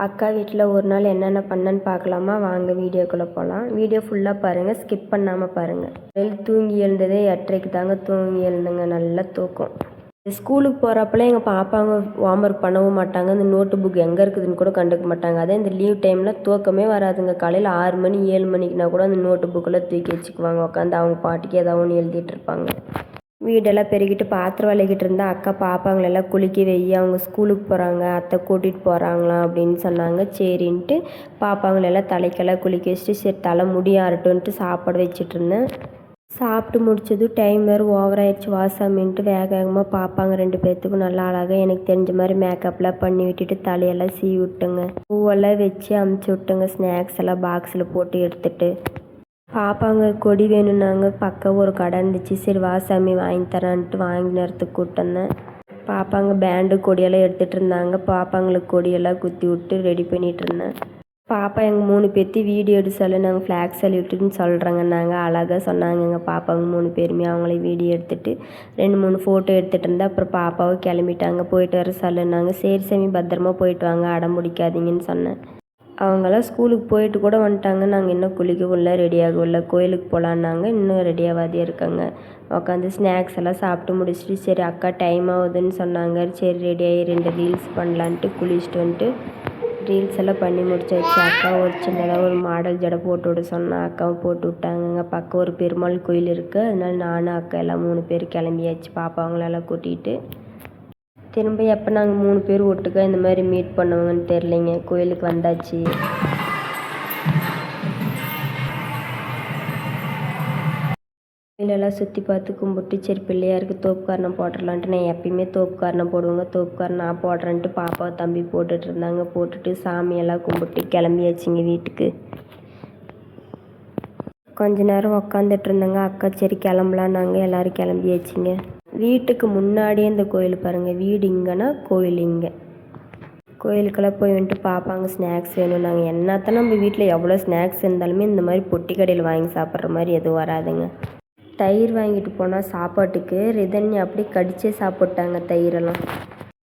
அக்கா வீட்டில் ஒரு நாள் என்னென்ன பண்ணேன்னு பார்க்கலாமா? வாங்க வீடியோக்குள்ளே போகலாம். வீடியோ ஃபுல்லாக பாருங்கள், ஸ்கிப் பண்ணாமல் பாருங்கள். தூங்கி எழுந்ததே 8:30க்கு தாங்க தூங்கி எழுந்துங்க. நல்ல தூக்கம். ஸ்கூலுக்கு போகிறப்பெல்லாம் எங்கள் பாப்பாங்க ஹோம்ஒர்க் பண்ணவும் மாட்டாங்க. இந்த நோட்டு புக் எங்கே இருக்குதுன்னு கூட கண்டுக்க மாட்டாங்க. அதே இந்த லீவ் டைமில் தூக்கமே வராதுங்க. காலையில் 6 மணி 7 மணிக்குனா கூட அந்த நோட்டு புக்கெல்லாம் தூக்கி வச்சுக்குவாங்க. உட்காந்து அவங்க பாட்டுக்கு ஏதாவது ஒன்று எழுதிட்டு இருப்பாங்க. வீடெல்லாம் பெருகிட்டு பாத்திரம் விளக்கிட்டு இருந்தால் அக்கா பாப்பாங்களெல்லாம் குளிக்க வெய்ய, அவங்க ஸ்கூலுக்கு போகிறாங்க, அத்தை கூட்டிகிட்டு போகிறாங்களாம் அப்படின்னு சொன்னாங்க. சரின்ட்டு பாப்பாங்களெல்லாம் தலைக்கெல்லாம் குளிக்க வச்சுட்டு சரி தலை முடியாறட்டுன்ட்டு சாப்பாடு வச்சுட்டு இருந்தேன். சாப்பிட்டு முடிச்சதும் டைம் வேறு ஓவராகிடுச்சு வாசாமின்ட்டு வேகமாக பாப்பாங்க 2 பேர்த்துக்கும் நல்லா அழகாக எனக்கு தெரிஞ்ச மாதிரி மேக்கப்லாம் பண்ணி விட்டுட்டு தலையெல்லாம் சீவி விட்டுங்க. பூவெல்லாம் வச்சு அமுச்சு விட்டுங்க. ஸ்நாக்ஸ் எல்லாம் பாக்ஸில் போட்டு எடுத்துகிட்டு பாப்பாங்க கொடி வேணும்னாங்க. பக்கம் ஒரு கடை இருந்துச்சு. சரி வாசாமி வாங்கி தரான்ட்டு வாங்கி நேரத்துக்கு கூப்பிட்டேன். பாப்பாங்க பேண்டு கொடியெல்லாம் எடுத்துகிட்டு இருந்தாங்க. பாப்பாங்களுக்கு கொடியெல்லாம் குத்தி விட்டு ரெடி பண்ணிகிட்டு இருந்தேன். பாப்பா எங்கள் 3 பேர்த்தி வீடியோ எடுத்து சொல்லி நாங்கள் ஃப்ளாக் சல்யூட்டுன்னு சொல்கிறேங்க. நாங்கள் அழகாக சொன்னாங்க எங்கள் பாப்பாங்க 3 பேருமே. அவங்களே வீடியோ எடுத்துகிட்டு 2-3 ஃபோட்டோ எடுத்துகிட்டு இருந்தால் அப்புறம் பாப்பாவை கிளம்பிட்டாங்க. போயிட்டு வர சொல்லுனாங்க. சரி சாமி பத்திரமா போயிட்டு வாங்க, அடம் பிடிக்காதீங்கன்னு சொன்னேன். அவங்களாம் ஸ்கூலுக்கு போயிட்டு கூட வந்துட்டாங்க. நாங்கள் இன்னும் குளிக்கவும் இல்லை, ரெடியாகவும் இல்லை. கோயிலுக்கு போகலான்னாங்க. இன்னும் ரெடியாகாதே இருக்காங்க. உட்காந்து ஸ்நாக்ஸ் எல்லாம் சாப்பிட்டு முடிச்சுட்டு சரி அக்கா டைம் ஆகுதுன்னு சொன்னாங்க. சரி ரெடியாகி 2 ரீல்ஸ் பண்ணலான்ட்டு குளிச்சுட்டு வந்துட்டு ரீல்ஸ் எல்லாம் பண்ணி முடிச்சாச்சு. அக்கா ஒரு சின்னதாக ஒரு மாடல் ஜடை போட்டு விட சொன்னேன். அக்காவும் போட்டு விட்டாங்கங்க. பக்கம் ஒரு பெருமாள் கோயில் இருக்குது. அதனால நானும் அக்கா எல்லாம் 3 பேர் கிளம்பியாச்சு. பாப்பாங்களெல்லாம் கூட்டிகிட்டு திரும்ப எப்போ நாங்கள் 3 பேர் ஒட்டுக்கா இந்த மாதிரி மீட் பண்ணுவோங்கன்னு தெரிலிங்க. கோயிலுக்கு வந்தாச்சு. கோயிலெல்லாம் சுற்றி பார்த்து கும்பிட்டு சரி பிள்ளையாருக்கு தோப்பு காரணம் போட்டுடலான்ட்டு நான் எப்பயுமே தோப்பு காரணம் போடுவேங்க. தோப்பு காரணம் நான் போடுறேன்ட்டு பாப்பா தம்பி போட்டுட்டு இருந்தாங்க. போட்டுட்டு சாமியெல்லாம் கும்பிட்டு கிளம்பியாச்சுங்க வீட்டுக்கு. கொஞ்ச நேரம் உக்காந்துட்டு இருந்தாங்க. அக்கா சரி கிளம்பலாம், நாங்கள் எல்லோரும் கிளம்பியாச்சுங்க. வீட்டுக்கு முன்னாடியே இந்த கோயில் பாருங்கள். வீடு இங்கேனா கோயில் இங்கே. கோயிலுக்கெல்லாம் போய் வந்துட்டு பாப்பாங்க ஸ்நாக்ஸ் வேணும். நாங்கள் என்னத்தான் நம்ம வீட்டில் எவ்வளோ ஸ்நாக்ஸ் இருந்தாலுமே இந்த மாதிரி பொட்டி கடையில் வாங்கி சாப்பிட்ற மாதிரி எதுவும் வராதுங்க. தயிர் வாங்கிட்டு போனால் சாப்பாட்டுக்கு ரிதன்யா அப்படி கடிச்சே சாப்பிட்டாங்க தயிரெல்லாம்.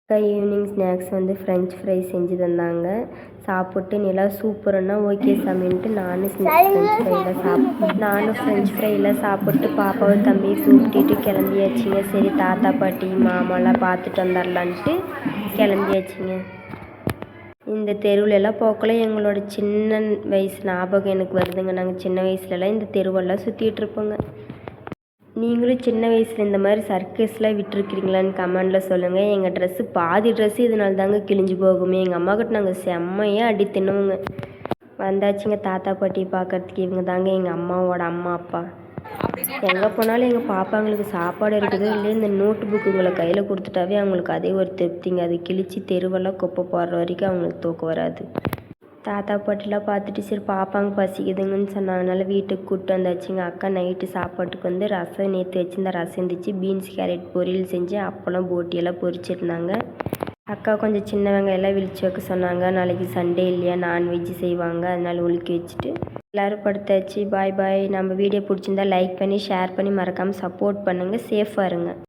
அக்கா ஈவினிங் ஸ்நாக்ஸ் வந்து ஃப்ரெஞ்ச் ஃப்ரை செஞ்சு தந்தாங்க. சாப்பிட்டு நல்லா சூப்பர்னா ஓகே சாமின்ட்டு நானும் ஃப்ரெஞ்ச் ஃப்ரைலாம் சாப்பிட்டு பாப்பாவை தம்பியை கூப்பிட்டுட்டு கிளம்பியாச்சுங்க. சரி தாத்தா பாட்டி மாமாலாம் பார்த்துட்டு வந்துடலான்ட்டு கிளம்பியாச்சுங்க. இந்த தெருவிலெல்லாம் போக்கல எங்களோட சின்ன வயசு ஞாபகம் எனக்கு வருதுங்க. நாங்கள் சின்ன வயசுலலாம் இந்த தெருவெல்லாம் சுற்றிட்டு இருப்போங்க. நீங்களும் சின்ன வயசில் இந்த மாதிரி சர்க்கஸ்லாம் விட்டுருக்கிறீங்களான்னு கமெண்டில் சொல்லுங்கள். எங்கள் ட்ரெஸ்ஸு பாதி ட்ரெஸ்ஸு இதனால தாங்க கிழிஞ்சு போகுமே. எங்கள் அம்மாக்கிட்ட நாங்கள் செம்மையாக அடி தின்னுவோங்க. வந்தாச்சுங்க தாத்தா பாட்டி பார்க்குறதுக்கு. இவங்க தாங்க எங்கள் அம்மாவோட அம்மா அப்பா. எங்கே போனாலும் எங்கள் பாப்பாங்களுக்கு சாப்பாடு இருக்குதோ இல்லையே இந்த நோட்டு புக்குங்களை கையில் கொடுத்துட்டாவே அவங்களுக்கு அதே ஒரு திருப்திங்க. அது கிழிச்சு தெருவெல்லாம் குப்பை போடுற வரைக்கும் அவங்களுக்கு தூக்கம் வராது. தாத்தா பாட்டிலாம் பார்த்துட்டு சரி பாப்பாங்க பசிக்குதுங்கன்னு சொன்னாங்கனால வீட்டுக்கு கூப்பிட்டு வந்தாச்சுங்க. அக்கா நைட்டு சாப்பாட்டுக்கு வந்து ரசம் நேற்று வச்சுருந்தா ரசம் இருந்துச்சு. பீன்ஸ் கேரட் பொரியல் செஞ்சு அப்பளம் போட்டியெல்லாம் பொரிச்சிருந்தாங்க. அக்கா கொஞ்சம் சின்ன வெங்காயெல்லாம் விழிச்சு வைக்க சொன்னாங்க. நாளைக்கு சண்டே இல்லையா, நான்வெஜ் செய்வாங்க. அதனால உலுக்கி வச்சுட்டு எல்லோரும் படுத்தாச்சு. பாய் பாய். நம்ம வீடியோ பிடிச்சிருந்தா லைக் பண்ணி ஷேர் பண்ணி மறக்காமல் சப்போர்ட் பண்ணுங்கள். சேஃபாக இருங்க.